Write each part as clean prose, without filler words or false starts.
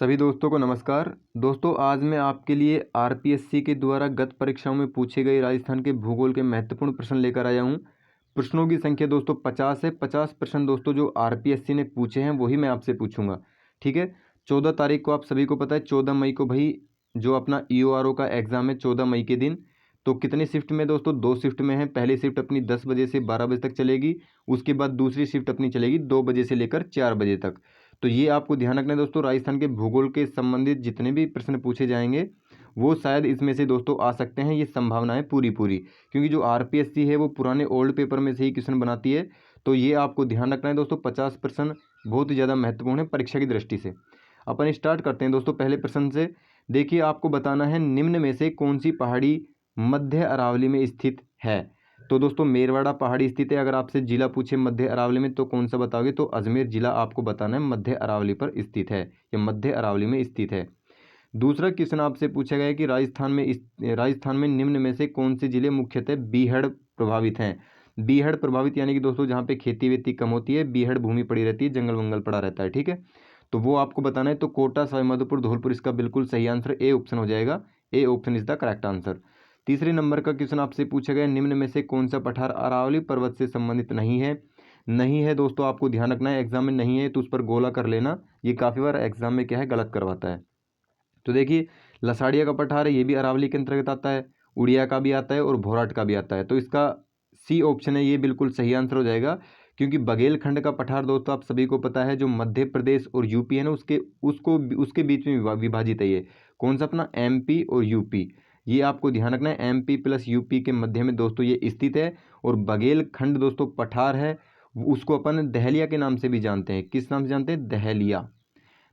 सभी दोस्तों को नमस्कार। दोस्तों आज मैं आपके लिए आरपीएससी के द्वारा गत परीक्षाओं में पूछे गए राजस्थान के भूगोल के महत्वपूर्ण प्रश्न लेकर आया हूं। प्रश्नों की संख्या दोस्तों 50 है। 50 प्रश्न दोस्तों जो आरपीएससी ने पूछे हैं वही मैं आपसे पूछूंगा। ठीक है। 14 तारीख को आप सभी को पता है 14 मई को भाई जो अपना ईओआरओ का एग्ज़ाम है 14 मई के दिन। तो कितने शिफ्ट में दोस्तों? 2 शिफ्ट में है। पहली शिफ्ट अपनी 10 बजे से 12 बजे तक चलेगी। उसके बाद दूसरी शिफ्ट अपनी चलेगी 2 बजे से लेकर 4 बजे तक। तो ये आपको ध्यान रखना है दोस्तों, राजस्थान के भूगोल के संबंधित जितने भी प्रश्न पूछे जाएंगे वो शायद इसमें से दोस्तों आ सकते हैं। ये संभावनाएं पूरी क्योंकि जो आरपीएससी है वो पुराने ओल्ड पेपर में से ही क्वेश्चन बनाती है। तो ये आपको ध्यान रखना है दोस्तों। 50 प्रश्न बहुत ही ज़्यादा महत्वपूर्ण है परीक्षा की दृष्टि से। अपन स्टार्ट करते हैं दोस्तों पहले प्रश्न से। देखिए आपको बताना है निम्न में से कौन सी पहाड़ी मध्य अरावली में स्थित है। तो दोस्तों मेरवाड़ा पहाड़ी स्थित है। अगर आपसे जिला पूछे मध्य अरावली में तो कौन सा बताओगे? तो अजमेर जिला आपको बताना है मध्य अरावली पर स्थित है या मध्य अरावली में स्थित है। दूसरा क्वेश्चन आपसे पूछा गया है कि राजस्थान में निम्न में से कौन से जिले मुख्यतः बीहड़ प्रभावित हैं। बीहड़ प्रभावित यानी कि दोस्तों जहाँ पे खेती वेती कम होती है, बीहड़ भूमि पड़ी रहती है, जंगल वंगल पड़ा रहता है। ठीक है, तो वो आपको बताना है। तो कोटा, सवाईमाधोपुर, धौलपुर इसका बिल्कुल सही आंसर ए ऑप्शन हो जाएगा। A option is the correct answer. तीसरे नंबर का क्वेश्चन आपसे पूछा गया निम्न में से कौन सा पठार अरावली पर्वत से संबंधित नहीं है। नहीं है दोस्तों, आपको ध्यान रखना है। एग्जाम में नहीं है तो उस पर गोला कर लेना। ये काफ़ी बार एग्जाम में क्या है, गलत करवाता है। तो देखिए लसाड़िया का पठार है, ये भी अरावली के अंतर्गत आता है। उड़िया का भी आता है और भोराट का भी आता है। तो इसका सी ऑप्शन है, ये बिल्कुल सही आंसर हो जाएगा। क्योंकि बघेलखंड का पठार दोस्तों आप सभी को पता है जो मध्य प्रदेश और यूपी है ना उसके बीच में विभाजित है। ये कौन सा? अपना एमपी और यूपी। ये आपको ध्यान रखना है। एमपी प्लस यूपी के मध्य में दोस्तों ये स्थित है। और बघेलखंड दोस्तों पठार है, उसको अपन दहलिया के नाम से भी जानते हैं। किस नाम से जानते हैं? दहलिया।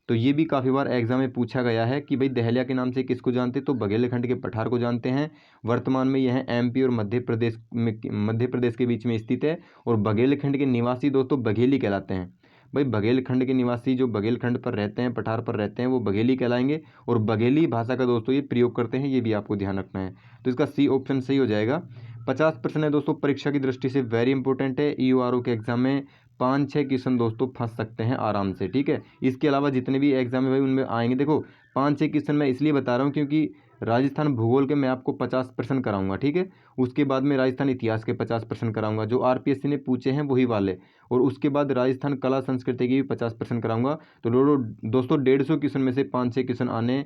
तो ये भी काफ़ी बार एग्जाम में पूछा गया है कि भाई दहलिया के नाम से किसको जानते हैं? तो बघेलखंड के पठार को जानते हैं। वर्तमान में यह एमपी और मध्य प्रदेश के बीच में स्थित है। और बघेलखंड के निवासी दोस्तों बघेली कहलाते हैं। भाई बघेलखंड के निवासी जो बघेलखंड पर रहते हैं, पठार पर रहते हैं, वो बघेली कहलाएंगे। और बघेली भाषा का दोस्तों ये प्रयोग करते हैं। ये भी आपको ध्यान रखना है। तो इसका सी ऑप्शन सही हो जाएगा। 50 प्रश्न है दोस्तों, परीक्षा की दृष्टि से वेरी इंपॉर्टेंट है। ईओआरओ के एग्जाम में 5-6 क्वेश्चन दोस्तों फंस सकते हैं आराम से। ठीक है, इसके अलावा जितने भी एग्जाम है भाई उनमें आएंगे। देखो 5-6 क्वेश्चन मैं इसलिए बता रहा हूँ क्योंकि राजस्थान भूगोल के मैं आपको 50 प्रश्न कराऊंगा। ठीक है, उसके बाद में राजस्थान इतिहास के 50 प्रश्न कराऊंगा जो आरपीएससी ने पूछे हैं वही वाले। और उसके बाद राजस्थान कला संस्कृति की भी 50 प्रश्न कराऊंगा। तो दोस्तों 150 क्वेश्चन में से 5-6 क्वेश्चन आने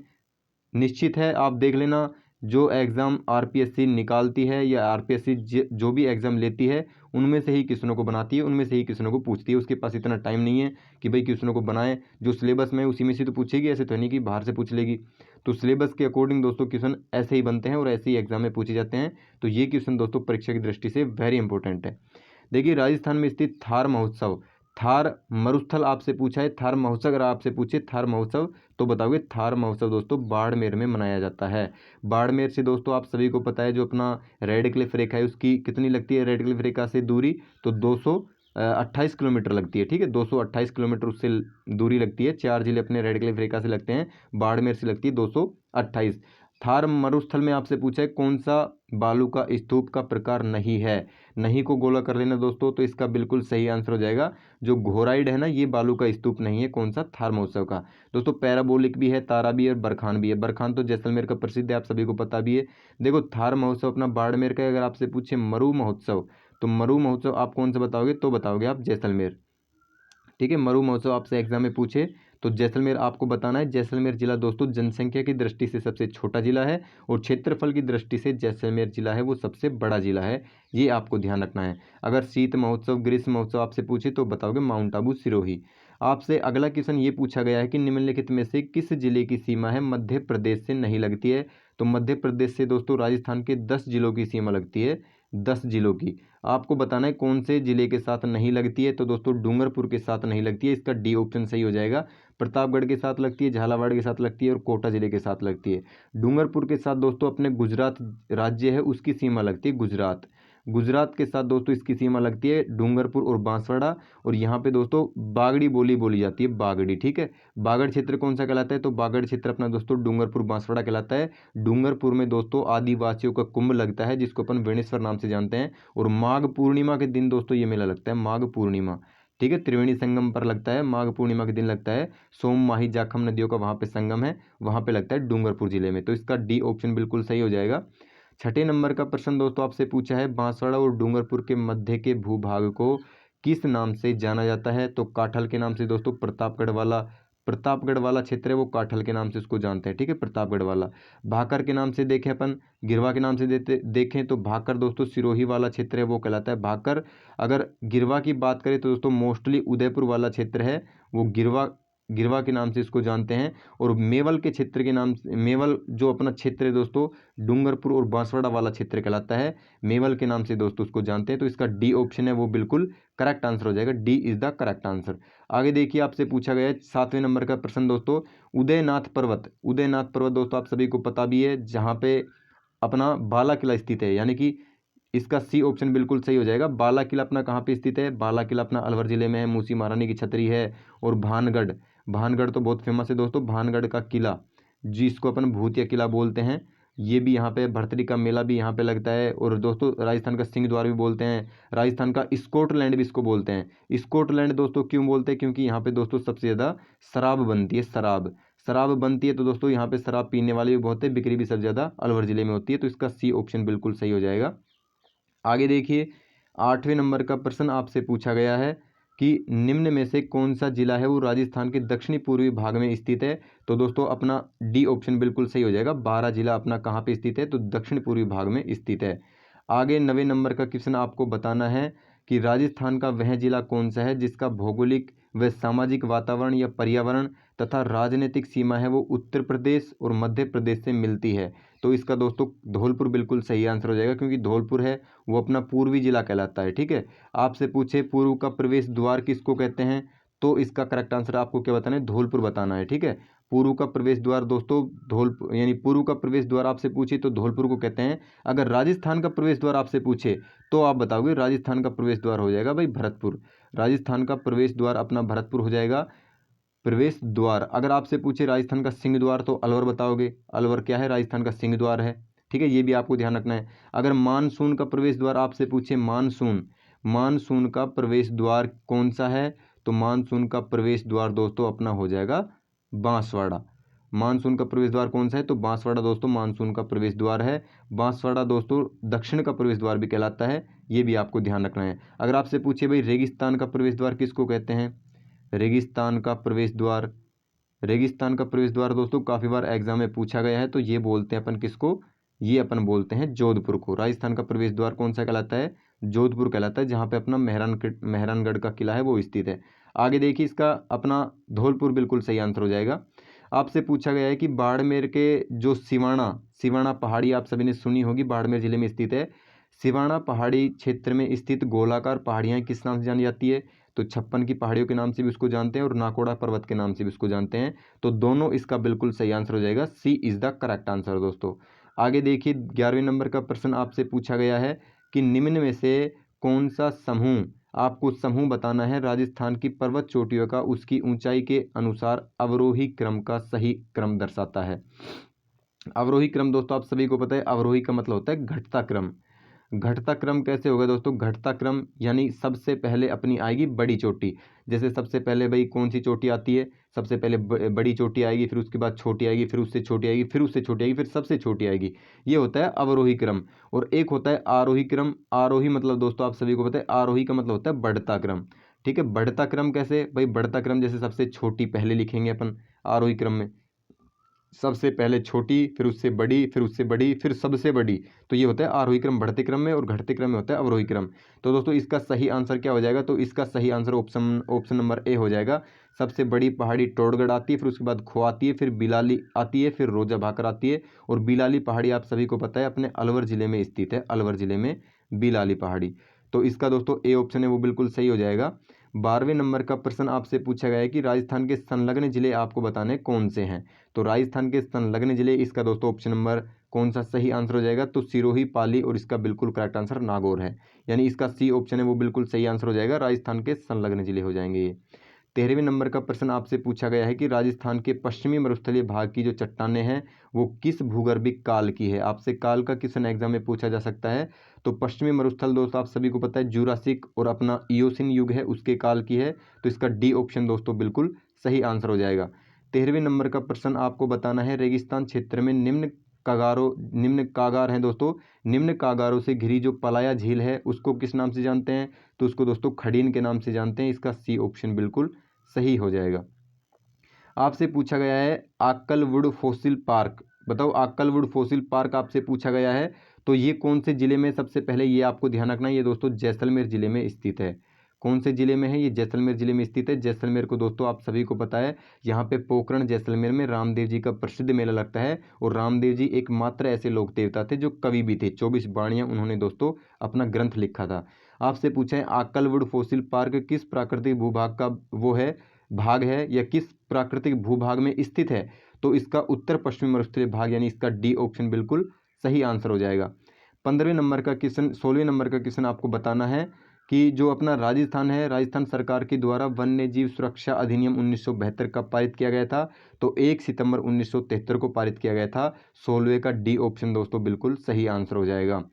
निश्चित है। आप देख लेना जो एग्ज़ाम आरपीएससी निकालती है या आरपीएससी जो भी एग्ज़ाम लेती है उनमें से ही क्वेश्चनों को बनाती है, उनमें से ही क्वेश्चनों को पूछती है। उसके पास इतना टाइम नहीं है कि भाई क्वेश्चनों को बनाए। जो सिलेबस में उसी में से तो पूछेगी, ऐसे तो नहीं कि बाहर से पूछ लेगी। तो सिलेबस के अकॉर्डिंग दोस्तों क्वेश्चन ऐसे ही बनते हैं और ऐसे ही एग्जाम में पूछे जाते हैं। तो ये क्वेश्चन दोस्तों परीक्षा की दृष्टि से वेरी इंपॉर्टेंट है। देखिए राजस्थान में स्थित थार महोत्सव, थार मरुस्थल आपसे पूछा है। थार महोत्सव अगर आपसे पूछे थार महोत्सव तो बताओगे थार महोत्सव दोस्तों बाड़मेर में मनाया जाता है। बाड़मेर से दोस्तों आप सभी को पता है जो अपना रेड क्लिफ रेखा है उसकी कितनी लगती है रेड क्लिफ रेखा से दूरी? तो 228 किलोमीटर लगती है। ठीक है, 228 किलोमीटर उससे दूरी लगती है। 4 जिले अपने रेड क्लिफ रेखा से लगते हैं, बाड़मेर से लगती है 228। थार मरुस्थल में आपसे पूछा है कौन सा बालू का स्तूप का प्रकार नहीं है। नहीं को गोला कर लेना दोस्तों। तो इसका बिल्कुल सही आंसर हो जाएगा जो घोराइड है ना, ये बालू का स्तूप नहीं है। कौन सा? थार महोत्सव का। दोस्तों पैराबोलिक भी है, तारा भी है और बरखान भी है। बरखान तो जैसलमेर का प्रसिद्ध है, आप सभी को पता भी है। देखो थार महोत्सव अपना बाड़मेर का है। अगर आपसे पूछे मरु महोत्सव तो मरु महोत्सव आप कौन सा बताओगे? तो बताओगे आप जैसलमेर। ठीक है, मरु महोत्सव आपसे एग्जाम में पूछे तो जैसलमेर आपको बताना है। जैसलमेर जिला दोस्तों जनसंख्या की दृष्टि से सबसे छोटा जिला है और क्षेत्रफल की दृष्टि से जैसलमेर जिला है वो सबसे बड़ा जिला है। ये आपको ध्यान रखना है। अगर शीत महोत्सव, ग्रीष्म महोत्सव आपसे पूछे तो बताओगे माउंट आबू सिरोही। आपसे अगला क्वेश्चन ये पूछा गया है कि निम्नलिखित में से किस जिले की सीमा है मध्य प्रदेश से नहीं लगती है। तो मध्य प्रदेश से दोस्तों राजस्थान के 10 जिलों की सीमा लगती है। 10 जिलों की आपको बताना है कौन से जिले के साथ नहीं लगती है। तो दोस्तों डूंगरपुर के साथ नहीं लगती है। इसका डी ऑप्शन सही हो जाएगा। प्रतापगढ़ के साथ लगती है, झालावाड़ के साथ लगती है और कोटा जिले के साथ लगती है। डूंगरपुर के साथ दोस्तों अपने गुजरात राज्य है उसकी सीमा लगती है। गुजरात के साथ दोस्तों इसकी सीमा लगती है डूंगरपुर और बांसवाड़ा। और यहाँ पे दोस्तों बागड़ी बोली बोली जाती है, बागड़ी। ठीक है, बागड़ क्षेत्र कौन सा कहलाता है? तो बागड़ क्षेत्र अपना दोस्तों डूंगरपुर बांसवाड़ा कहलाता है। डूंगरपुर में दोस्तों आदिवासियों का कुंभ लगता है जिसको अपन वेणेश्वर नाम से जानते हैं। और माघ पूर्णिमा के दिन दोस्तों ये मेला लगता है, माघ पूर्णिमा। ठीक है, त्रिवेणी संगम पर लगता है, माघ पूर्णिमा के दिन लगता है। सोम माही जाखम नदियों का वहाँ पे संगम है, वहाँ पे लगता है डूंगरपुर जिले में। तो इसका डी ऑप्शन बिल्कुल सही हो जाएगा। छठे नंबर का प्रश्न दोस्तों आपसे पूछा है, बांसवाड़ा और डूंगरपुर के मध्य के भूभाग को किस नाम से जाना जाता है? तो काठल के नाम से दोस्तों। प्रतापगढ़ वाला क्षेत्र है वो काठल के नाम से उसको जानते हैं, ठीक है, प्रतापगढ़ वाला। भाकर के नाम से देखें अपन, गिरवा के नाम से देखें तो भाकर दोस्तों सिरोही वाला क्षेत्र है वो कहलाता है भाकर। अगर गिरवा की बात करें तो दोस्तों मोस्टली उदयपुर वाला क्षेत्र है वो गिरवा के नाम से इसको जानते हैं। और मेवल के क्षेत्र के नाम से, मेवल जो अपना क्षेत्र है दोस्तों डूंगरपुर और बांसवाड़ा वाला क्षेत्र कहलाता है, मेवल के नाम से दोस्तों उसको जानते हैं। तो इसका डी ऑप्शन है वो बिल्कुल करेक्ट आंसर हो जाएगा, D is the correct answer. आगे देखिए आपसे पूछा गया है 7वें नंबर का प्रश्न दोस्तों, उदयनाथ पर्वत दोस्तों आप सभी को पता भी है, जहाँ पे अपना बाला किला स्थित है, यानी कि इसका सी ऑप्शन बिल्कुल सही हो जाएगा। बाला किला अपना कहाँ पे स्थित है? बाला किला अपना अलवर जिले में है, मूसी महारानी की छतरी है। और भानगढ़ तो बहुत फेमस है दोस्तों, भानगढ़ का किला जिसको अपन भूतिया किला बोलते हैं, ये भी यहाँ पे भरतरी का मेला भी यहाँ पे लगता है। और दोस्तों राजस्थान का सिंह द्वार भी बोलते हैं, राजस्थान का स्कॉटलैंड भी इसको बोलते हैं। स्कॉटलैंड दोस्तों क्यों बोलते हैं? क्योंकि यहाँ पे दोस्तों सबसे ज़्यादा शराब बनती है, शराब बनती है। तो दोस्तों यहाँ पे शराब पीने वाले भी बहुत है, बिक्री भी सबसे ज़्यादा अलवर जिले में होती है। तो इसका सी ऑप्शन बिल्कुल सही हो जाएगा। आगे देखिए 8वें नंबर का प्रश्न आपसे पूछा गया है कि निम्न में से कौन सा जिला है वो राजस्थान के दक्षिणी पूर्वी भाग में स्थित है? तो दोस्तों अपना डी ऑप्शन बिल्कुल सही हो जाएगा। 12 जिला अपना कहाँ पे स्थित है? तो दक्षिण पूर्वी भाग में स्थित है। आगे 9वें नंबर का क्वेश्चन आपको बताना है कि राजस्थान का वह जिला कौन सा है जिसका भौगोलिक व सामाजिक वातावरण या पर्यावरण तथा राजनीतिक सीमा है वो उत्तर प्रदेश और मध्य प्रदेश से मिलती है? तो इसका दोस्तों धौलपुर बिल्कुल सही आंसर हो जाएगा, क्योंकि धौलपुर है वो अपना पूर्वी जिला कहलाता है, ठीक है। आपसे पूछे पूर्व का प्रवेश द्वार किसको कहते हैं? तो इसका करेक्ट आंसर आपको क्या बताना है? धौलपुर बताना है, ठीक है। पूर्व का प्रवेश द्वार दोस्तों धौलपुर, यानी पूर्व का प्रवेश द्वार आपसे पूछे तो धौलपुर को कहते हैं। अगर राजस्थान का प्रवेश द्वार आपसे पूछे तो आप बताओगे राजस्थान का प्रवेश द्वार हो जाएगा भाई भरतपुर। राजस्थान का प्रवेश द्वार अपना भरतपुर हो जाएगा प्रवेश द्वार। अगर आपसे पूछे राजस्थान का सिंह द्वार तो अलवर बताओगे, अलवर क्या है? राजस्थान का सिंह द्वार है, ठीक है, ये भी आपको ध्यान रखना है। अगर मानसून का प्रवेश द्वार आपसे पूछे, मानसून का प्रवेश द्वार कौन सा है? तो मानसून का प्रवेश द्वार दोस्तों अपना हो जाएगा बांसवाड़ा। मानसून का प्रवेश द्वार कौन सा है? तो बांसवाड़ा दोस्तों मानसून का प्रवेश द्वार है। बांसवाड़ा दोस्तों दक्षिण का प्रवेश द्वार भी कहलाता है, ये भी आपको ध्यान रखना है। अगर आपसे पूछे भाई रेगिस्तान का प्रवेश द्वार किसको कहते हैं? रेगिस्तान का प्रवेश द्वार दोस्तों काफ़ी बार एग्जाम में पूछा गया है, तो ये बोलते हैं अपन किसको? ये अपन बोलते हैं जोधपुर को। राजस्थान का प्रवेश द्वार कौन सा कहलाता है? जोधपुर कहलाता है, जहाँ पे अपना मेहरानगढ़ का किला है वो स्थित है। आगे देखिए इसका अपना धौलपुर बिल्कुल सही आंसर हो जाएगा। आपसे पूछा गया है कि बाड़मेर के जो सिवाना पहाड़ी आप सभी ने सुनी होगी, बाड़मेर जिले में स्थित है। सिवाना पहाड़ी क्षेत्र में स्थित गोलाकार पहाड़ियाँ किस नाम से जानी जाती है? तो 56 की पहाड़ियों के नाम से भी उसको जानते हैं और नाकोड़ा पर्वत के नाम से भी उसको जानते हैं। तो दोनों इसका बिल्कुल सही आंसर हो जाएगा, सी इज द करेक्ट आंसर दोस्तों। आगे देखिए 11वें नंबर का प्रश्न आपसे पूछा गया है कि निम्न में से कौन सा समूह, आपको समूह बताना है राजस्थान की पर्वत चोटियों का उसकी ऊंचाई के अनुसार अवरोही क्रम का सही क्रम दर्शाता है। अवरोही क्रम दोस्तों आप सभी को पता है, अवरोही का मतलब होता है घटता क्रम। घटता क्रम कैसे होगा दोस्तों? घटता क्रम यानी सबसे पहले अपनी आएगी बड़ी चोटी। जैसे सबसे पहले भाई कौन सी चोटी आती है? सबसे पहले बड़ी चोटी आएगी, फिर उसके बाद छोटी आएगी, फिर उससे छोटी आएगी, फिर उससे छोटी आएगी, फिर सबसे छोटी आएगी। ये होता है अवरोही क्रम। और एक होता है आरोही क्रम। आरोही मतलब दोस्तों आप सभी को पता है, आरोही का मतलब होता है बढ़ता क्रम, ठीक है। बढ़ता क्रम कैसे भाई? बढ़ता क्रम जैसे सबसे छोटी पहले लिखेंगे अपन आरोही क्रम में, सबसे पहले छोटी, फिर उससे बड़ी, फिर उससे बड़ी, फिर सबसे बड़ी। तो ये होता है आरोही क्रम बढ़ते क्रम में, और घटते क्रम में होता है अवरोही क्रम। तो दोस्तों इसका सही आंसर क्या हो जाएगा? तो इसका सही आंसर ऑप्शन नंबर ए हो जाएगा। सबसे बड़ी पहाड़ी टोडगढ़ आती है, फिर उसके बाद खो आती है, फिर बिलाली आती है, फिर रोजा भाकर आती है। और बिलाली पहाड़ी आप सभी को पता है अपने अलवर जिले में स्थित है, अलवर जिले में बिलाली पहाड़ी। तो इसका दोस्तों ए ऑप्शन है वो बिल्कुल सही हो जाएगा। 12वें नंबर का प्रश्न आपसे पूछा गया है कि राजस्थान के संलग्न जिले आपको बताने कौन से हैं? तो राजस्थान के संलग्न जिले, इसका दोस्तों ऑप्शन नंबर कौन सा सही आंसर हो जाएगा? तो सिरोही, पाली, और इसका बिल्कुल करेक्ट आंसर नागौर है, यानी इसका सी ऑप्शन है वो बिल्कुल सही आंसर हो जाएगा। राजस्थान के संलग्न जिले हो जाएंगे ये। 13वें नंबर का प्रश्न आपसे पूछा गया है कि राजस्थान के पश्चिमी मरुस्थलीय भाग की जो चट्टानें हैं वो किस भूगर्भिक काल की है। आपसे काल का क्वेश्चन एग्जाम में पूछा जा सकता है। तो पश्चिमी मरुस्थल दोस्तों आप सभी को पता है जुरासिक और अपना इयोसिन युग है उसके काल की है। तो इसका डी ऑप्शन दोस्तों बिल्कुल सही आंसर हो जाएगा। 13वें नंबर का प्रश्न आपको बताना है रेगिस्तान क्षेत्र में निम्न कागार हैं दोस्तों, निम्न कागारों से घिरी जो पलाया झील है उसको किस नाम से जानते हैं। तो उसको दोस्तों खडीन के नाम से जानते हैं। इसका सी ऑप्शन बिल्कुल सही हो जाएगा। आपसे पूछा गया है आक्कलवुड फॉसिल पार्क, बताओ आक्कलवुड फॉसिल पार्क आपसे पूछा गया है। तो ये कौन से जिले में, सबसे पहले ये आपको ध्यान रखना है, ये दोस्तों जैसलमेर जिले में स्थित है। कौन से जिले में है, ये जैसलमेर जिले में स्थित है। जैसलमेर को दोस्तों आप सभी को पता है, यहाँ पे पोखरण जैसलमेर में रामदेव जी का प्रसिद्ध मेला लगता है। और रामदेव जी एकमात्र ऐसे लोक देवता थे जो कवि भी थे। 24 वाणियाँ उन्होंने दोस्तों अपना ग्रंथ लिखा था। आपसे पूछा है आक्कलवुड फॉसिल पार्क किस प्राकृतिक भूभाग का वो है, भाग है, या किस प्राकृतिक भूभाग में स्थित है। तो इसका उत्तर पश्चिमी मरुस्थलीय भाग यानी इसका डी ऑप्शन बिल्कुल सही आंसर हो जाएगा। 15वें नंबर का क्वेश्चन 16वें नंबर का क्वेश्चन आपको बताना है कि जो अपना राजस्थान है, राजस्थान सरकार के द्वारा वन्य जीव सुरक्षा अधिनियम 1972 का पारित किया गया था। तो 1 सितंबर 1973 को पारित किया गया था। 16वें का डी ऑप्शन दोस्तों बिल्कुल सही आंसर हो जाएगा।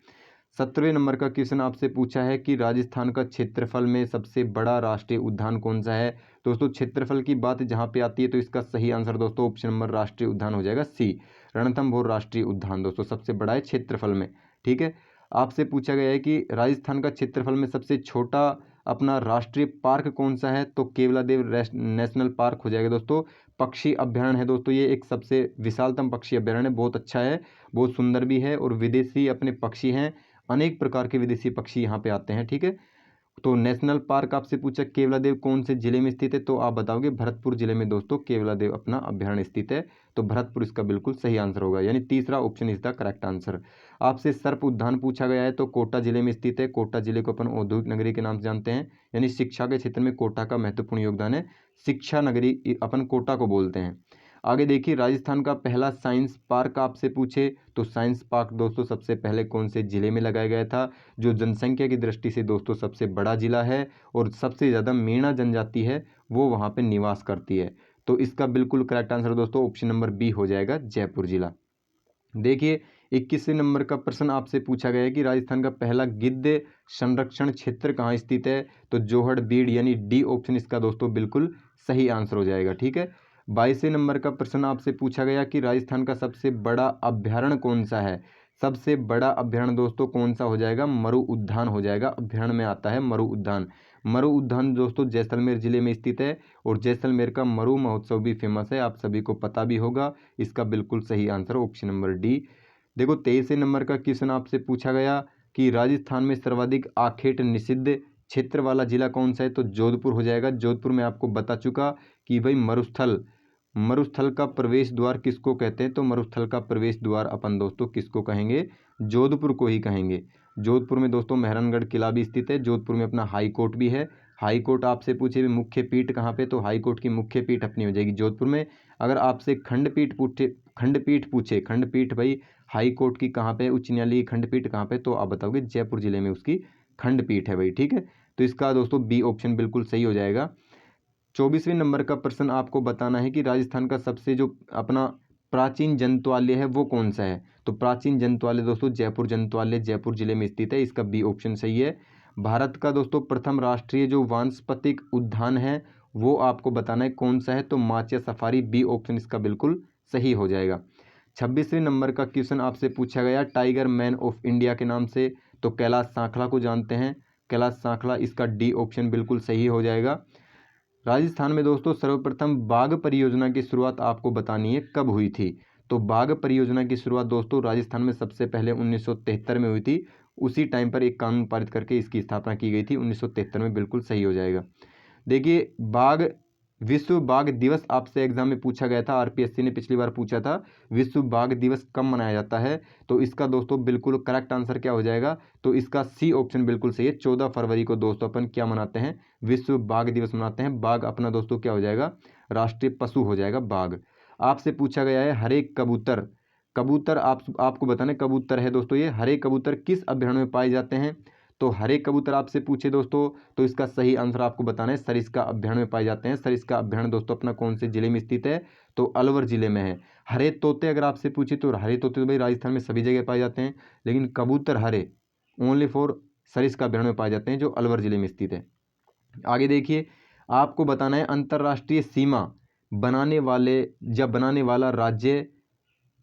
17वें नंबर का क्वेश्चन आपसे पूछा है कि राजस्थान का क्षेत्रफल में सबसे बड़ा राष्ट्रीय उद्यान कौन सा है। दोस्तों क्षेत्रफल की बात जहाँ पे आती है तो इसका सही आंसर दोस्तों ऑप्शन नंबर राष्ट्रीय उद्यान हो जाएगा सी, रणथंभौर राष्ट्रीय उद्यान दोस्तों सबसे बड़ा है क्षेत्रफल में। ठीक है। आपसे पूछा गया है कि राजस्थान का क्षेत्रफल में सबसे छोटा अपना राष्ट्रीय पार्क कौन सा है। तो केवलादेव नेशनल पार्क हो जाएगा दोस्तों। पक्षी अभ्यारण्य है दोस्तों, ये एक सबसे विशालतम पक्षी अभ्यारण्य, बहुत अच्छा है, बहुत सुंदर भी है और विदेशी अपने पक्षी हैं, अनेक प्रकार के विदेशी पक्षी यहाँ पे आते हैं। ठीक है। तो नेशनल पार्क आपसे पूछा केवलादेव कौन से जिले में स्थित है। तो आप बताओगे भरतपुर जिले में दोस्तों केवलादेव अपना अभ्यारण्य स्थित है। तो भरतपुर इसका बिल्कुल सही आंसर होगा, यानी तीसरा option is the correct answer. आपसे सर्प उद्यान पूछा गया है। तो कोटा जिले में स्थित है। कोटा जिले को अपन औद्योगिक नगरी के नाम से जानते हैं, यानी शिक्षा के क्षेत्र में कोटा का महत्वपूर्ण योगदान है। शिक्षा नगरी अपन कोटा को बोलते हैं। आगे देखिए राजस्थान का पहला साइंस पार्क आपसे पूछे तो साइंस पार्क दोस्तों सबसे पहले कौन से जिले में लगाया गया था। जो जनसंख्या की दृष्टि से दोस्तों सबसे बड़ा जिला है और सबसे ज़्यादा मीणा जनजाति है वो वहाँ पे निवास करती है। तो इसका बिल्कुल करेक्ट आंसर दोस्तों ऑप्शन नंबर बी हो जाएगा जयपुर जिला। देखिए 21वें नंबर का प्रश्न आपसे पूछा गया है कि राजस्थान का पहला गिद्ध संरक्षण क्षेत्र कहाँ स्थित है। तो जोहड़ बीड़ यानी डी ऑप्शन इसका दोस्तों बिल्कुल सही आंसर हो जाएगा। ठीक है। 22वें नंबर का प्रश्न आपसे पूछा गया कि राजस्थान का सबसे बड़ा अभ्यारण्य कौन सा है। सबसे बड़ा अभ्यारण्य दोस्तों कौन सा हो जाएगा, मरु उद्यान हो जाएगा। अभ्यारण्य में आता है मरु उद्यान। मरु उद्यान दोस्तों जैसलमेर जिले में स्थित है और जैसलमेर का मरु महोत्सव भी फेमस है, आप सभी को पता भी होगा। इसका बिल्कुल सही आंसर ऑप्शन नंबर डी। देखो 23वें नंबर का क्वेश्चन आपसे पूछा गया कि राजस्थान में सर्वाधिक आखेट निषिद्ध क्षेत्र वाला जिला कौन सा है। तो जोधपुर हो जाएगा। जोधपुर में आपको बता चुका कि भाई मरुस्थल का प्रवेश द्वार किसको कहते हैं। तो मरुस्थल का प्रवेश द्वार अपन दोस्तों किसको कहेंगे, जोधपुर को ही कहेंगे। जोधपुर में दोस्तों मेहरानगढ़ किला भी स्थित है। जोधपुर में अपना हाई कोर्ट भी है। हाई कोर्ट आपसे पूछे भी मुख्य पीठ कहाँ पे, तो हाई कोर्ट की मुख्य पीठ अपनी हो जाएगी जोधपुर में। अगर आपसे खंडपीठ भाई हाई कोर्ट की कहाँ पे, उच्च न्यायालय की खंडपीठ कहाँ पे, तो आप बताओगे जयपुर जिले में उसकी खंडपीठ है भाई। ठीक है। तो इसका दोस्तों बी ऑप्शन बिल्कुल सही हो जाएगा। 24वें नंबर का प्रश्न आपको बताना है कि राजस्थान का सबसे जो अपना प्राचीन जंतुआलय है वो कौन सा है। तो प्राचीन जंतुआलय दोस्तों जयपुर जंतुआलय जयपुर जिले में स्थित है। इसका बी ऑप्शन सही है। भारत का दोस्तों प्रथम राष्ट्रीय जो वानस्पतिक उद्यान है वो आपको बताना है कौन सा है। तो माचिया सफारी, बी ऑप्शन इसका बिल्कुल सही हो जाएगा। 26वें नंबर का क्वेश्चन आपसे पूछा गया टाइगर मैन ऑफ इंडिया के नाम से। तो कैलाश सांखला को जानते हैं, कैलाश सांखला, इसका डी ऑप्शन बिल्कुल सही हो जाएगा। राजस्थान में दोस्तों सर्वप्रथम बाघ परियोजना की शुरुआत आपको बतानी है कब हुई थी। तो बाघ परियोजना की शुरुआत दोस्तों राजस्थान में सबसे पहले 1973 में हुई थी। उसी टाइम पर एक कानून पारित करके इसकी स्थापना की गई थी 1973 में, बिल्कुल सही हो जाएगा। देखिए विश्व बाघ दिवस आपसे एग्जाम में पूछा गया था, आरपीएससी ने पिछली बार पूछा था विश्व बाघ दिवस कब मनाया जाता है। तो इसका दोस्तों बिल्कुल करेक्ट आंसर क्या हो जाएगा, तो इसका सी ऑप्शन बिल्कुल सही है। 14 फरवरी को दोस्तों अपन क्या मनाते हैं, विश्व बाघ दिवस मनाते हैं। बाघ अपना दोस्तों क्या हो जाएगा, राष्ट्रीय पशु हो जाएगा बाघ। आपसे पूछा गया है हरे कबूतर आपको बताना कबूतर है दोस्तों ये हरे कबूतर किस अभ्यारण्य में पाए जाते हैं। तो हरे कबूतर आपसे पूछे दोस्तों, तो इसका सही आंसर आपको बताना है सरिस्का अभ्यारण्य में पाए जाते हैं। सरिस्का अभ्यारण्य दोस्तों अपना कौन से जिले में स्थित है, तो अलवर जिले में है। हरे तोते अगर आपसे पूछे तो हरे तोते तो भाई राजस्थान में सभी जगह पाए जाते हैं, लेकिन कबूतर हरे ओनली फॉर सरिस्का अभ्यारण्य में पाए जाते हैं जो अलवर जिले में स्थित है। आगे देखिए, आपको बताना है अंतर्राष्ट्रीय सीमा बनाने वाला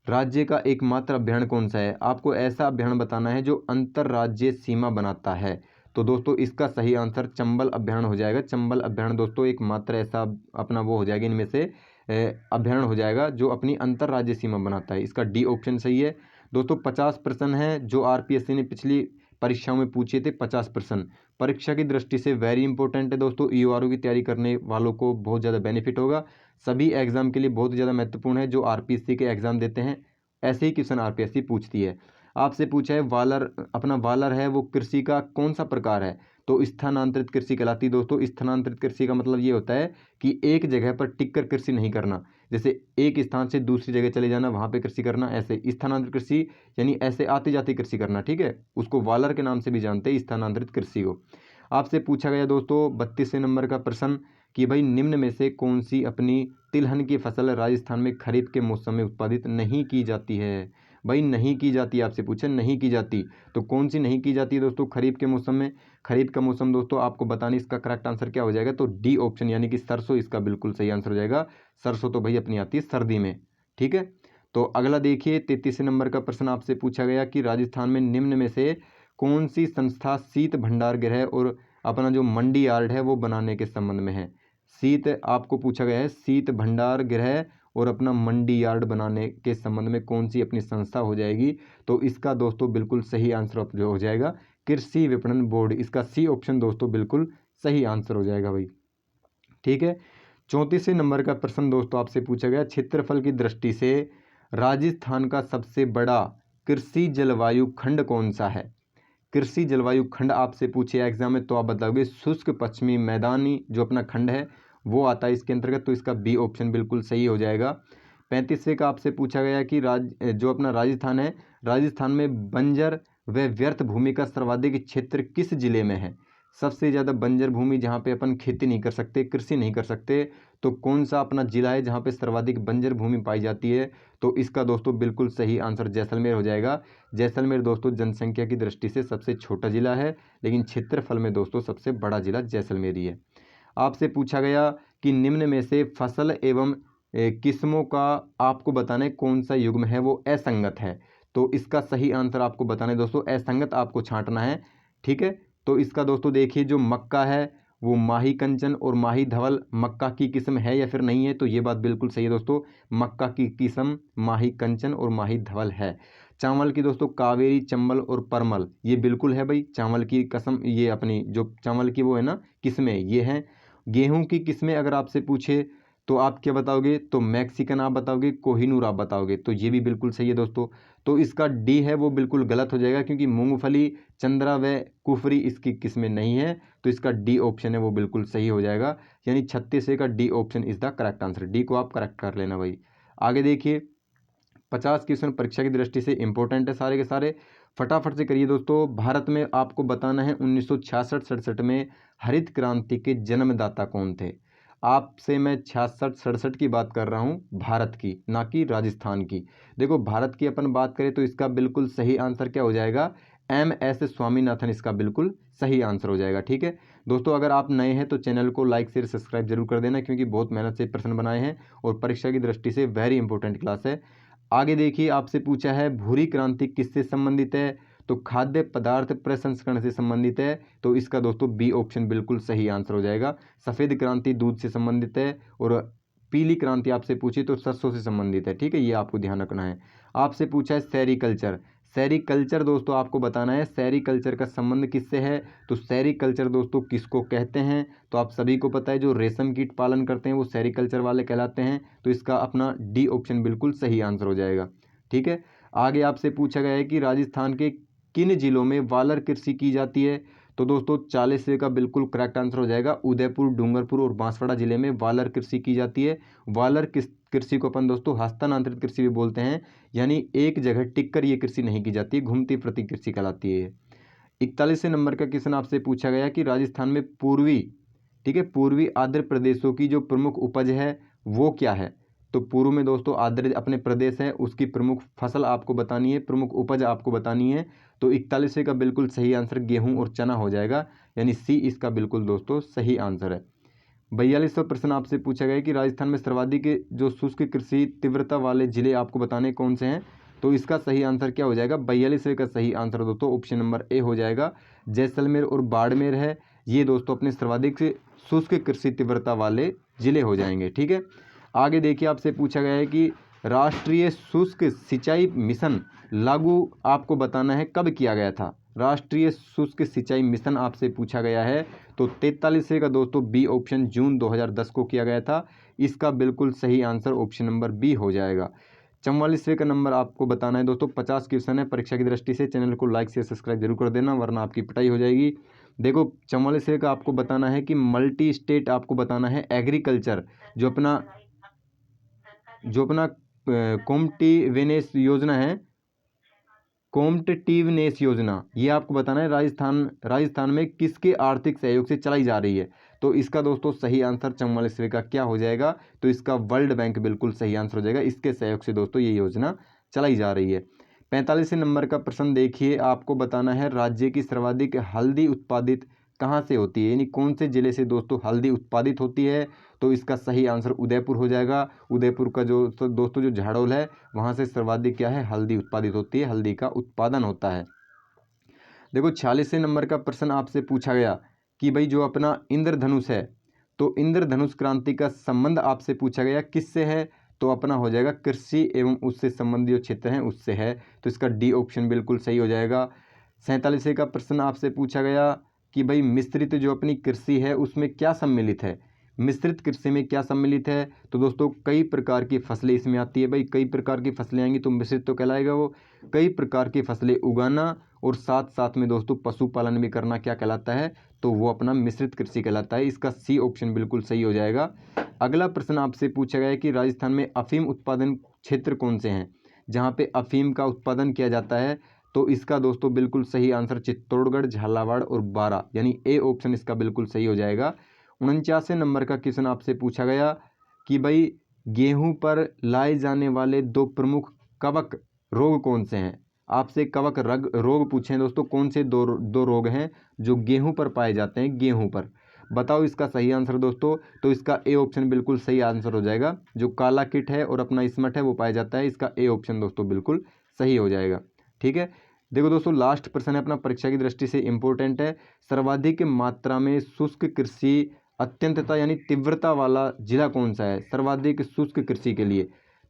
राज्य का एकमात्र अभ्यारण्य कौन सा है। आपको ऐसा अभ्यारण्य बताना है जो अंतर्राज्यीय सीमा बनाता है। तो दोस्तों इसका सही आंसर चंबल अभ्यारण्य हो जाएगा। चंबल अभ्यारण्य दोस्तों एकमात्र ऐसा अपना वो हो जाएगा, इनमें से अभ्यारण्य हो जाएगा जो अपनी अंतर्राज्यीय सीमा बनाता है। इसका डी ऑप्शन सही है। दोस्तों 50 प्रश्न है जो आरपीएससी ने पिछली परीक्षाओं में पूछे थे। 50 प्रश्न परीक्षा की दृष्टि से वेरी इंपॉर्टेंट है दोस्तों। ईओआरओ की तैयारी करने वालों को बहुत ज़्यादा बेनिफिट होगा। सभी एग्जाम के लिए बहुत ज़्यादा महत्वपूर्ण है जो आरपीएससी के एग्जाम देते हैं। ऐसे ही क्वेश्चन आरपीएससी पूछती है। आपसे पूछा है वालर है वो कृषि का कौन सा प्रकार है, तो स्थानांतरित कृषि कहलाती है दोस्तों। स्थानांतरित कृषि का मतलब ये होता है कि एक जगह पर टिक कर कृषि नहीं करना, जैसे एक स्थान से दूसरी जगह चले जाना वहाँ पे कृषि करना, ऐसे स्थानांतरित कृषि यानी ऐसे आती जाती कृषि करना, ठीक है। उसको वालर के नाम से भी जानते हैं स्थानांतरित कृषि को। आपसे पूछा गया दोस्तों 32वें नंबर का प्रश्न कि भाई निम्न में से कौन सी अपनी तिलहन की फसल राजस्थान में खरीफ के मौसम में उत्पादित नहीं की जाती है। भाई नहीं की जाती, आपसे पूछे नहीं की जाती, तो कौन सी नहीं की जाती है दोस्तों खरीफ के मौसम में। खरीफ का मौसम दोस्तों आपको बतानी, इसका करेक्ट आंसर क्या हो जाएगा, तो डी ऑप्शन यानी कि सरसों इसका बिल्कुल सही आंसर हो जाएगा। सरसों तो भाई अपनी आती है सर्दी में, ठीक है। तो अगला देखिए 33वें नंबर का प्रश्न आपसे पूछा गया कि राजस्थान में निम्न में से कौन सी संस्था शीत भंडार गृह और अपना जो मंडी यार्ड है वो बनाने के संबंध में है। शीत आपको पूछा गया है शीत भंडार गृह और अपना मंडी यार्ड बनाने के संबंध में कौन सी अपनी संस्था हो जाएगी, तो इसका दोस्तों बिल्कुल सही आंसर जो हो जाएगा कृषि विपणन बोर्ड। इसका सी ऑप्शन दोस्तों बिल्कुल सही आंसर हो जाएगा भाई, ठीक है। 34वें नंबर का प्रश्न दोस्तों आपसे पूछा गया क्षेत्रफल की दृष्टि से राजस्थान का सबसे बड़ा कृषि जलवायु खंड कौन सा है। कृषि जलवायु खंड आपसे पूछे एग्जाम में तो आप बताओगे शुष्क पश्चिमी मैदानी जो अपना खंड है वो आता है इसके अंतर्गत, तो इसका बी ऑप्शन बिल्कुल सही हो जाएगा। 35वें का आपसे पूछा गया कि जो अपना राजस्थान है, राजस्थान में बंजर व व्यर्थ भूमि का सर्वाधिक क्षेत्र किस जिले में है। सबसे ज़्यादा बंजर भूमि जहाँ पे अपन खेती नहीं कर सकते, कृषि नहीं कर सकते, तो कौन सा अपना जिला है जहाँ पे सर्वाधिक बंजर भूमि पाई जाती है, तो इसका दोस्तों बिल्कुल सही आंसर जैसलमेर हो जाएगा। जैसलमेर दोस्तों जनसंख्या की दृष्टि से सबसे छोटा जिला है, लेकिन क्षेत्रफल में दोस्तों सबसे बड़ा जिला जैसलमेर ही है। आपसे पूछा गया कि निम्न में से फसल एवं किस्मों का आपको बताना है कौन सा युग्म है वो असंगत है, तो इसका सही आंसर आपको बताना है दोस्तों असंगत आपको छांटना है, ठीक है। तो इसका दोस्तों देखिए जो मक्का है वो माही कंचन और माही धवल मक्का की किस्म है या फिर नहीं है, तो ये बात बिल्कुल सही है दोस्तों, मक्का की किस्म माही कंचन और माही धवल है। चावल की दोस्तों कावेरी चंबल और परमल ये बिल्कुल है भाई, चावल की कसम ये अपनी जो चावल की वो है ना किस्में ये हैं। गेहूं की किस्में अगर आपसे पूछे तो आप क्या बताओगे, तो मैक्सिकन आप बताओगे, कोहिनूर आप बताओगे, तो ये भी बिल्कुल सही है दोस्तों। तो इसका डी है वो बिल्कुल गलत हो जाएगा क्योंकि मूंगफली चंद्रा व कुफरी इसकी किस्में नहीं है, तो इसका डी ऑप्शन है वो बिल्कुल सही हो जाएगा। यानी 36 का D option is the correct answer, D को आप करेक्ट कर लेना भाई। आगे देखिए 50 क्वेश्चन परीक्षा की दृष्टि से इंपॉर्टेंट है सारे के सारे, फटाफट से करिए दोस्तों। भारत में आपको बताना है 1966-67 में हरित क्रांति के जन्मदाता कौन थे। आपसे मैं 66-67 की बात कर रहा हूँ, भारत की ना कि राजस्थान की। देखो भारत की अपन बात करें तो इसका बिल्कुल सही आंसर क्या हो जाएगा, MS स्वामीनाथन इसका बिल्कुल सही आंसर हो जाएगा, ठीक है। दोस्तों अगर आप नए हैं तो चैनल को लाइक शेयर सब्सक्राइब जरूर कर देना क्योंकि बहुत मेहनत से प्रश्न बनाए हैं और परीक्षा की दृष्टि से वेरी इंपॉर्टेंट क्लास है। आगे देखिए आपसे पूछा है भूरी क्रांति किससे संबंधित है, तो खाद्य पदार्थ प्रसंस्करण से संबंधित है, तो इसका दोस्तों बी ऑप्शन बिल्कुल सही आंसर हो जाएगा। सफ़ेद क्रांति दूध से संबंधित है और पीली क्रांति आपसे पूछी तो सरसों से संबंधित है, ठीक है, ये आपको ध्यान रखना है। आपसे पूछा है सेरीकल्चर, सेरीकल्चर दोस्तों आपको बताना है सेरीकल्चर का संबंध किससे है, तो सेरीकल्चर दोस्तों किसको कहते हैं, तो आप सभी को पता है जो रेशम कीट पालन करते हैं वो सेरीकल्चर वाले कहलाते हैं, तो इसका अपना डी ऑप्शन बिल्कुल सही आंसर हो जाएगा, ठीक है। आगे आपसे पूछा गया है कि राजस्थान के किन जिलों में वालर कृषि की जाती है, तो दोस्तों 40 का बिल्कुल करेक्ट आंसर हो जाएगा। उदयपुर, डूंगरपुर और बांसवाड़ा जिले में वालर कृषि की जाती है। वालर कृषि को अपन दोस्तों हस्तांतरित कृषि भी बोलते हैं, यानी एक जगह टिक कर ये कृषि नहीं की जाती, घूमती प्रति कृषि कहलाती है। 41वें नंबर का क्वेश्चन आपसे पूछा गया कि राजस्थान में पूर्वी, ठीक है, पूर्वी आर्द्र प्रदेशों की जो प्रमुख उपज है वो क्या है। तो पूर्व में दोस्तों आर्द्र अपने प्रदेश है, उसकी प्रमुख फसल आपको बतानी है, प्रमुख उपज आपको बतानी है। तो 41वें का बिल्कुल सही आंसर गेहूं और चना हो जाएगा, यानी सी इसका बिल्कुल दोस्तों सही आंसर है। 42वां प्रश्न आपसे पूछा गया कि राजस्थान में सर्वाधिक जो शुष्क कृषि तीव्रता वाले जिले आपको बताने कौन से हैं। तो इसका सही आंसर क्या हो जाएगा, 42वें का सही आंसर दोस्तों ऑप्शन नंबर ए हो जाएगा, जैसलमेर और बाड़मेर है। ये दोस्तों अपने सर्वाधिक शुष्क कृषि तीव्रता वाले जिले हो जाएंगे। ठीक है, आगे देखिए आपसे पूछा गया है कि राष्ट्रीय शुष्क सिंचाई मिशन लागू आपको बताना है कब किया गया था। राष्ट्रीय शुष्क सिंचाई मिशन आपसे पूछा गया है। तो 43वें का दोस्तों बी ऑप्शन जून 2010 को किया गया था। इसका बिल्कुल सही आंसर ऑप्शन नंबर बी हो जाएगा। 44वें का नंबर आपको बताना है दोस्तों। 50 क्वेश्चन है परीक्षा की दृष्टि से, चैनल को लाइक शेयर सब्सक्राइब जरूर कर देना वरना आपकी पिटाई हो जाएगी। देखो 44वें का आपको बताना है कि मल्टी स्टेट आपको बताना है एग्रीकल्चर, जो अपना कॉम्पिटिटिवनेस योजना है, कॉम्पिटिटिवनेस योजना, ये आपको बताना है राजस्थान में किसके आर्थिक सहयोग से चलाई जा रही है। तो इसका दोस्तों सही आंसर 44वें का क्या हो जाएगा, तो इसका वर्ल्ड बैंक बिल्कुल सही आंसर हो जाएगा। इसके सहयोग से दोस्तों ये योजना चलाई जा रही है। 45वें नंबर का प्रश्न देखिए, आपको बताना है राज्य की सर्वाधिक हल्दी उत्पादित कहाँ से होती है, यानी कौन से जिले से दोस्तों हल्दी उत्पादित होती है। तो इसका सही आंसर उदयपुर हो जाएगा। उदयपुर का जो दोस्तों जो झाड़ोल है वहाँ से सर्वाधिक क्या है, हल्दी उत्पादित होती है, हल्दी का उत्पादन होता है। देखो 46वें नंबर का प्रश्न आपसे पूछा गया कि भाई जो अपना इंद्रधनुष है, तो इंद्रधनुष क्रांति का संबंध आपसे पूछा गया किससे है। तो अपना हो जाएगा कृषि एवं उससे संबंधित जो क्षेत्र हैं उससे है। तो इसका डी ऑप्शन बिल्कुल सही हो जाएगा। 47वें का प्रश्न आपसे पूछा गया कि भाई मिश्रित जो अपनी कृषि है उसमें क्या सम्मिलित है। मिश्रित कृषि में क्या सम्मिलित है, तो दोस्तों कई प्रकार की फसलें इसमें आती है। भाई कई प्रकार की फसलें आएंगी तो मिश्रित तो कहलाएगा वो। कई प्रकार की फसलें उगाना और साथ साथ में दोस्तों पशुपालन भी करना क्या कहलाता है, तो वो अपना मिश्रित कृषि कहलाता है। इसका सी ऑप्शन बिल्कुल सही हो जाएगा। अगला प्रश्न आपसे पूछा गया है कि राजस्थान में अफीम उत्पादन क्षेत्र कौन से हैं जहाँ पे अफीम का उत्पादन किया जाता है। तो इसका दोस्तों बिल्कुल सही आंसर चित्तौड़गढ़, झालावाड़ और बारा, यानी ए ऑप्शन इसका बिल्कुल सही हो जाएगा। 49वें नंबर का क्वेश्चन आपसे पूछा गया कि भाई गेहूं पर लाए जाने वाले दो प्रमुख कवक रोग कौन से हैं। आपसे कवक रोग पूछे हैं दोस्तों, कौन से दो रोग हैं जो गेहूं पर पाए जाते हैं, गेहूं पर बताओ इसका सही आंसर दोस्तों। तो इसका ए ऑप्शन बिल्कुल सही आंसर हो जाएगा। जो काला कीट है और अपना स्मट है वो पाया जाता है। इसका ए ऑप्शन दोस्तों बिल्कुल सही हो जाएगा। ठीक है, देखो दोस्तों लास्ट प्रश्न है अपना, परीक्षा की दृष्टि से इंपॉर्टेंट है। सर्वाधिक मात्रा में शुष्क कृषि अत्यंतता यानी तीव्रता वाला जिला कौन सा है। सर्वाधिक शुष्क कृषि के लिए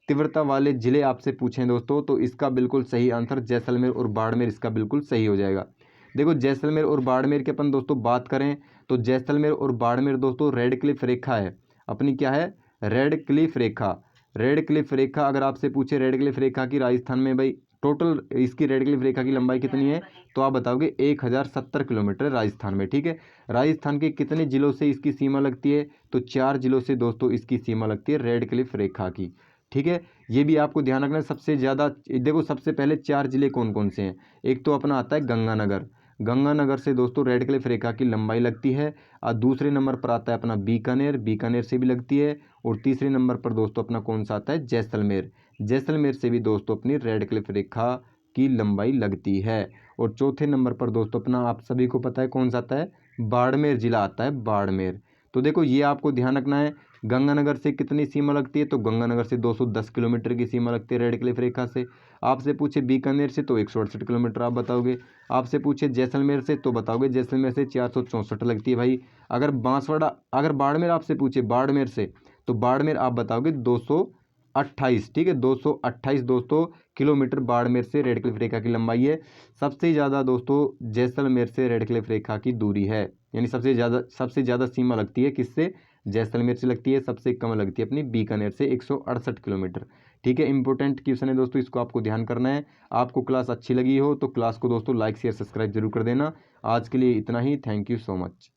तीव्रता वाले जिले आपसे पूछें दोस्तों, तो इसका बिल्कुल सही आंसर जैसलमेर और बाड़मेर इसका बिल्कुल सही हो जाएगा। देखो जैसलमेर और बाड़मेर के अपन दोस्तों बात करें तो जैसलमेर और बाड़मेर दोस्तों रेड क्लिफ रेखा है अपनी, क्या है, रेड क्लिफ रेखा। रेड क्लिफ रेखा अगर आपसे पूछे रेड क्लिफ रेखा की राजस्थान में भाई टोटल इसकी रेड क्लिफ रेखा की लंबाई कितनी है, तो आप बताओगे 1070 किलोमीटर राजस्थान में। ठीक है, राजस्थान के कितने जिलों से इसकी सीमा लगती है, तो 4 जिलों से दोस्तों इसकी सीमा लगती है रेड क्लिफ रेखा की। ठीक है, ये भी आपको ध्यान रखना है। सबसे ज़्यादा देखो सबसे पहले 4 जिले कौन कौन से हैं। एक तो अपना आता है गंगानगर, गंगानगर से दोस्तों रेड क्लिफ रेखा की लंबाई लगती है। और दूसरे नंबर पर आता है अपना बीकानेर, बीकानेर से भी लगती है। और तीसरे नंबर पर दोस्तों अपना कौन सा आता है, जैसलमेर, जैसलमेर से भी दोस्तों अपनी रेड क्लिफ रेखा की लंबाई लगती है। और चौथे नंबर पर दोस्तों अपना आप सभी को पता है कौन सा आता है, बाड़मेर जिला आता है, बाड़मेर। तो देखो ये आपको ध्यान रखना है। गंगानगर से कितनी सीमा लगती है, तो गंगानगर से 210 किलोमीटर की सीमा लगती है रेड क्लिफ रेखा से। आपसे पूछे बीकानेर से तो 168 किलोमीटर आप बताओगे। आपसे पूछे जैसलमेर से तो बताओगे जैसलमेर से 464 लगती है भाई। अगर बाड़मेर आपसे पूछे बाड़मेर से तो बाड़मेर आप बताओगे 228। ठीक है, 228 दोस्तों किलोमीटर बाड़मेर से रेड क्लिफ रेखा की लंबाई है। सबसे ज़्यादा दोस्तों जैसलमेर से रेड क्लिफ रेखा की दूरी है, यानी सबसे ज़्यादा सीमा लगती है किससे, जैसलमेर से लगती है। सबसे कम लगती है अपनी बीकानेर से 168 किलोमीटर। ठीक है, इंपॉर्टेंट क्वेश्चन है दोस्तों, इसको आपको ध्यान करना है। आपको क्लास अच्छी लगी हो तो क्लास को दोस्तों लाइक शेयर सब्सक्राइब जरूर कर देना। आज के लिए इतना ही, थैंक यू सो मच।